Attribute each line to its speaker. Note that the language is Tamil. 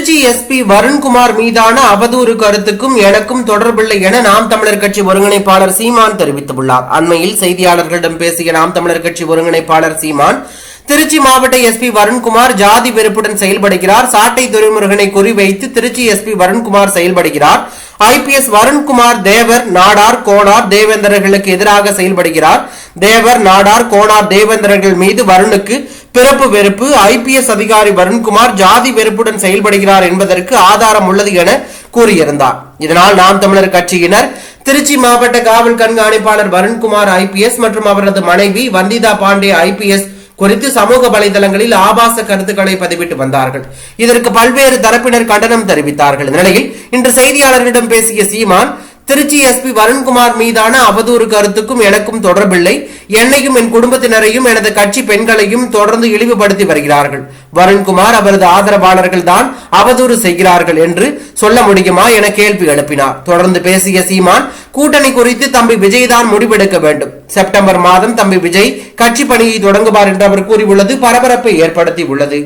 Speaker 1: திருச்சி எஸ்பி வருண்குமார் மீதான அவதூறு கருத்துக்கும் எனக்கும் தொடர்பில்லை என நாம் தமிழர் கட்சி ஒருங்கிணைப்பாளர் சீமான் தெரிவித்துள்ளார். அண்மையில் செய்தியாளர்களிடம் பேசிய நாம் தமிழர் கட்சி ஒருங்கிணைப்பாளர் சீமான், திருச்சி மாவட்ட எஸ்பி வருண்குமார் ஜாதி வெறுப்புடன் செயல்படுகிறார். சாட்டை துரைமுருகனை குறிவைத்து திருச்சி எஸ்பி வருண்குமார் செயல்படுகிறார். ஐபிஎஸ் வருண்குமார் தேவர், நாடார், கோனார், தேவேந்திரர்களுக்கு எதிராக செயல்படுகிறார். தேவர், நாடார், கோனார், தேவேந்திரர்கள் மீது வருணுக்கு பிறப்பு வெறுப்பு. ஐபிஎஸ் அதிகாரி வருண்குமார் ஜாதி வெறுப்புடன் செயல்படுகிறார் என்பதற்கு ஆதாரம் உள்ளது என கூறியிருந்தார். இதனால் நாம் தமிழர் கட்சியினர் திருச்சி மாவட்ட காவல் கண்காணிப்பாளர் வருண்குமார் ஐபிஎஸ் மற்றும் அவரது மனைவி வந்திதா பாண்டே ஐபிஎஸ் குறித்து சமூக வலைதளங்களில் ஆபாச கருத்துக்களை பதிவிட்டு வந்தார்கள். இதற்கு பல்வேறு தரப்பினர் கண்டனம் தெரிவித்தார்கள். இந்த நிலையில் இன்று செய்தியாளர்களிடம் பேசிய சீமான், திருச்சி எஸ்பி வருண்குமார் மீதான அவதூறு கருத்துக்கும் எனக்கும் தொடர்பில்லை. என்னையும் என் குடும்பத்தினரையும் எனது கட்சி பெண்களையும் தொடர்ந்து இழிவுபடுத்தி வருகிறார்கள். வருண்குமார் அவரது ஆதரவாளர்கள் தான் அவதூறு செய்கிறார்கள் என்று சொல்ல முடியுமா என கேள்வி எழுப்பினார். தொடர்ந்து பேசிய சீமான், கூட்டணி குறித்து தம்பி விஜய் தான் முடிவெடுக்க வேண்டும். செப்டம்பர் மாதம் தம்பி விஜய் கட்சி பணியை தொடங்குவார் என்று அவர் கூறியுள்ளது பரபரப்பை ஏற்படுத்தி உள்ளது.